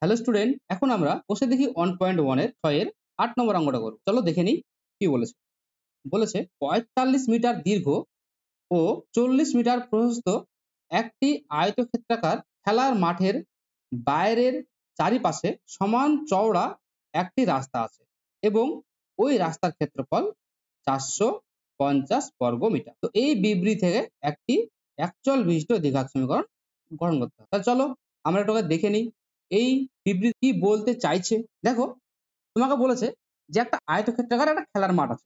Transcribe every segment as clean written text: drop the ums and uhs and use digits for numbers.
Hello student, এখন আমরা বসে দেখি 1.1 এর 6 এর 8 নম্বর অঙ্কটা করব। চলো দেখে নিই কি বলেছে। বলেছে 45 মিটার দীর্ঘ ও 40 মিটার প্রশস্ত একটি আয়তক্ষেত্রাকার খেলার মাঠের বাইরের চারিপাশে সমান চওড়া একটি রাস্তা আছে এবং ওই রাস্তার ক্ষেত্রফল 450 বর্গ মিটার। তো এই বিবৃতি থেকে একটি একচল বিশিষ্ট দ্বিঘাত সমীকরণ গঠন করতে হবে। তাহলে চলো আমরা এটাকে দেখে নিই এই বিবৃতি কি বলতে চাইছে। দেখো, তোমাকে বলেছে যে একটা আয়তক্ষেত্রাকার একটা খেলার মাঠ আছে।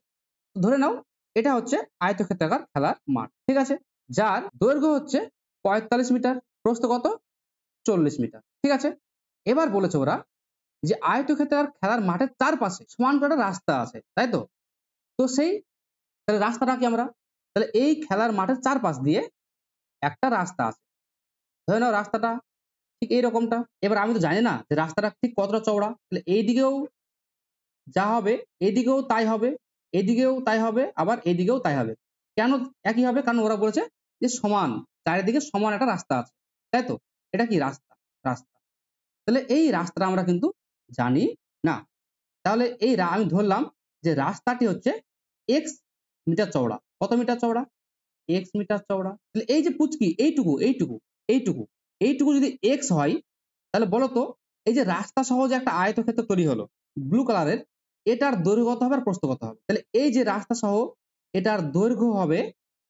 ধরে নাও এটা হচ্ছে আয়তক্ষেত্রাকার খেলার মাঠ, ঠিক আছে, যার দৈর্ঘ্য হচ্ছে 45 মিটার, প্রস্থ কত 40 মিটার, ঠিক আছে। এবার বলেছে ওরা যে আয়তক্ষেত্রাকার খেলার মাঠের চারপাশে সমান করে একটা রাস্তা আছে, তাই তো। তো সেই তাহলে রাস্তাটা কি আমরা, তাহলে এই খেলার মাঠের চারপাশ দিয়ে একটা রাস্তা আছে। ধরে নাও রাস্তাটা ঠিক এইরকমটা। এবার আমি তো জানি না যে রাস্তাটা ঠিক কতটা চওড়া, তাহলে এইদিকেও যা হবে এদিকেও তাই হবে, এদিকেও তাই হবে, আবার এদিকেও তাই হবে। কেন একই হবে? কারণ ওরা বলেছে যে সমান, চারিদিকে সমান একটা রাস্তা আছে, তাই তো। এটা কি রাস্তা? রাস্তা। তাহলে এই রাস্তাটা আমরা কিন্তু জানি না। তাহলে এই আমি ধরলাম যে রাস্তাটি হচ্ছে এক্স মিটার চওড়া। কত মিটার চওড়া? এক্স মিটার চওড়া। তাহলে এই যে পুচকি এইটুকু এইটুকু এইটুকু এইটুকু যদি এক্স হয়, তাহলে বলো তো এই যে রাস্তা সহ যে একটা আয়তক্ষেত্র তৈরি হলো ব্লু কালারের, এটার দৈর্ঘ্য কত হবে আর প্রস্থ কত হবে? তাহলে এই যে রাস্তা সহ এটার দৈর্ঘ্য হবে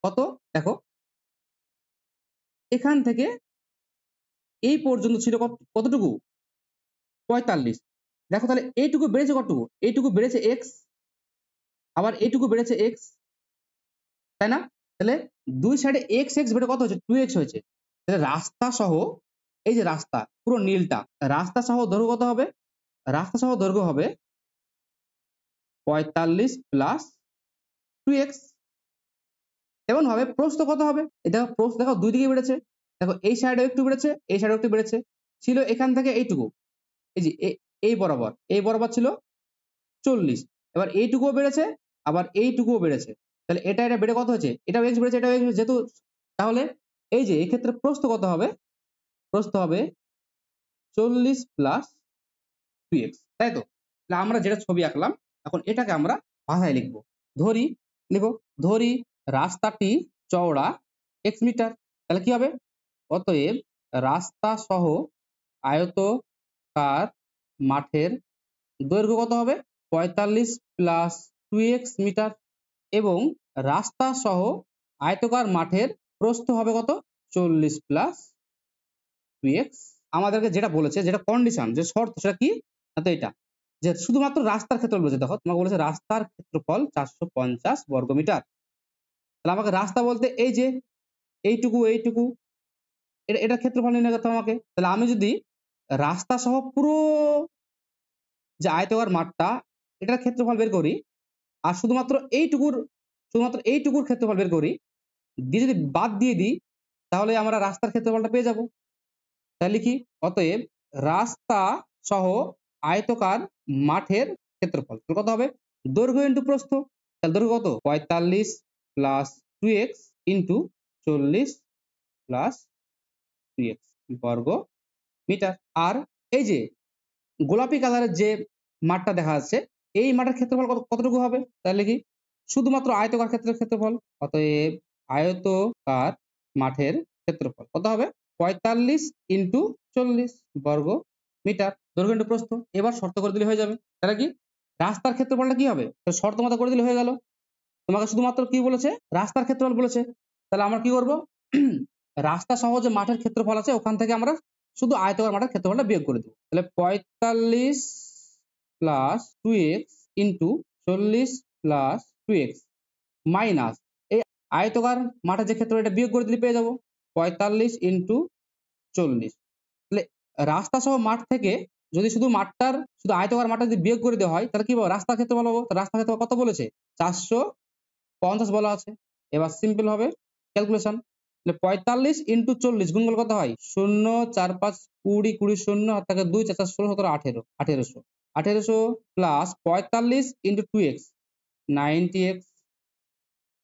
কত? দেখো, এখান থেকে এই পর্যন্ত ছিল কতটুকু? 45। দেখো তাহলে এইটুকু বেড়েছে কতটুকু? এইটুকু বেড়েছে এক্স, আবার এইটুকু বেড়েছে এক্স, তাই না? তাহলে দুই সাইডে এক্স এক্স বেড়ে কত হয়েছে? 2x হয়েছে। তাহলে রাস্তা সহ এই যে রাস্তা পুরো নীলটা, রাস্তা সহ দৈর্ঘ্য কত হবে? রাস্তা সহ দৈর্ঘ্য হবে 45 প্লাস 2x। এমন ভাবে প্রস্থ কত হবে? এই দেখো প্রস্থ দেখো দুই দিকে বেড়েছে। দেখো এই সাইডেও একটু বেড়েছে, এই সাইডেও একটু বেড়েছে। ছিল এখান থেকে এইটুকু, এই যে এই বরাবর ছিল 40। এবার এইটুকুও বেড়েছে, আবার এইটুকুও বেড়েছে। তাহলে এটা এটা বেড়ে কত হয়েছে? এটাও x বেড়েছে, এটাও x বেড়েছে, যেহেতু তাহলে এই যে এই ক্ষেত্রে প্রস্থ কত হবে? প্রস্থ হবে 40 প্লাস 2x, তাই তো। তাহলে আমরা যেটা ছবি আঁকলাম, এখন এটাকে আমরা ভাষায় লিখবো। ধরি, লিখো, ধরি রাস্তাটি চওড়া x মিটার। তাহলে কি হবে? অতএব রাস্তা সহ আয়তকার মাঠের দৈর্ঘ্য কত হবে? 45 প্লাস 2x মিটার, এবং রাস্তা সহ আয়তকার মাঠের প্রস্থ হবে কত? 40 প্লাস 2x। আমাদেরকে যেটা বলেছে, যেটা কন্ডিশন, যে শর্ত, সেটা কি? না তো এটা যে শুধুমাত্র রাস্তার ক্ষেত্রফল বলেছে। দেখো তোমাকে বলেছে রাস্তার ক্ষেত্রফল 450 বর্গ মিটার। তাহলে আমাকে রাস্তা বলতে এই যে এইটুকু এইটুকু, এটা ক্ষেত্রফল নির্ণয় করতে হবে আমাকে। তাহলে আমি যদি রাস্তা সহ পুরো যে আয়তকার মাঠটা, এটার ক্ষেত্রফল বের করি, আর শুধুমাত্র এইটুকুর ক্ষেত্রফল বের করি, দিয়ে যদি বাদ দিয়ে দিই, তাহলে আমরা রাস্তার ক্ষেত্রফলটা পেয়ে যাব। তাহলে লিখি, অতএব রাস্তা সহ আয়তকার মাঠের ক্ষেত্রফল কত হবে? দৈর্ঘ্য ইন্টু প্রস্থ। তাহলে দৈর্ঘ্য কত? 45 plus 2x into 40 plus 2x বর্গ মিটার। আর এই যে গোলাপি কালারের যে মাঠটা দেখা যাচ্ছে, এই মাঠের ক্ষেত্রফল কতটুকু হবে? তাহলে কি শুধুমাত্র আয়তকার ক্ষেত্রের ক্ষেত্রফল। অতএব আয়তকার মাঠের ক্ষেত্রফল কত হবে? 45 ইন্টু 40 বর্গ মিটার, দৈর্ঘ্য ইন্টু প্রস্থ। এবার শর্ত করে দিলে হয়ে যাবে। তাহলে কি রাস্তার ক্ষেত্রফলটা কি হবে? শর্ত মতো করে দিলে হয়ে গেল। তোমাকে শুধুমাত্র কি বলেছে? রাস্তার ক্ষেত্রফল বলেছে। তাহলে আমরা কি করব? রাস্তা সহ যে মাঠের ক্ষেত্রফল আছে ওখান থেকে আমরা শুধু আয়তকার মাঠের ক্ষেত্রফলটা বিয়োগ করে দেবো। তাহলে 45 plus 2x into 40 plus 2x minus এই আয়তকার মাঠের যে ক্ষেত্র, এটা বিয়োগ করে দিলে পেয়ে যাবো 45 ইন্টু 40। তাহলে রাস্তা সহ মাঠ থেকে যদি শুধু আয়তকার মাঠটা যদি বিয়োগ করে দেওয়া হয়, তাহলে কি পাবো? রাস্তার ক্ষেত্রফল পাবো। রাস্তার ক্ষেত্রফল কত বলেছে? 450 বলা আছে। এবার সিম্পল হবে ক্যালকুলেশন। 45 ইন্টু 40 গুণ করলে কত হয়? 0 4 5 20 20 0 আর থাকে 2 4 4 16 17 18 1800 plus 45 into 2x 90x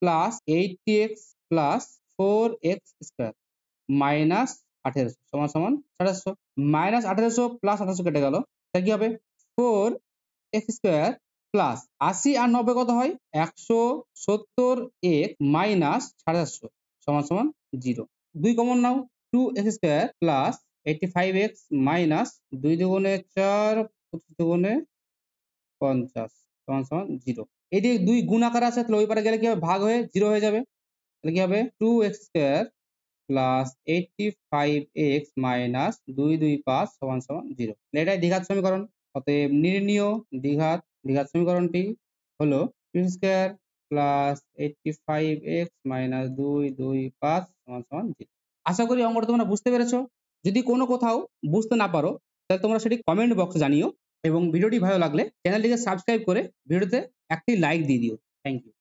plus 80x plus 4x square minus 1800 সমান সমান 2800 মাইনাস 1800 প্লাস 2800 কেটে গেল, তাহলে কি হবে 4x² প্লাস 80 আর 90 কত হয় 170x মাইনাস 750 সমান সমান 0। 2 কমন নাও 2x² প্লাস 85x মাইনাস 2 দুগুণে 4 25 দুগুণে 50 সমান সমান 0। এদিকে 2 গুণ আকারে আছে, তাহলে ওই পারে গেলে কি হবে ভাগ হয়ে 0 হয়ে যাবে, তাহলে কি হবে 2x² প্লাস 85x মাইনাস 225 সমান সমান 0। এটাই দ্বিঘাত সমীকরণ। অতএব নির্ণীয় দ্বিঘাত সমীকরণটি হলো 2x² প্লাস 85x মাইনাস 225 সমান সমান 0। আশা করি অঙ্কটা তোমরা বুঝতে পেরেছো। যদি কোনো কোথাও বুঝতে না পারো তাহলে তোমরা সেটি কমেন্ট বক্সে জানিও এবং ভিডিওটি ভালো লাগলে চ্যানেলটিকে সাবস্ক্রাইব করে ভিডিওতে একটি লাইক দিয়ে দিও। Thank you.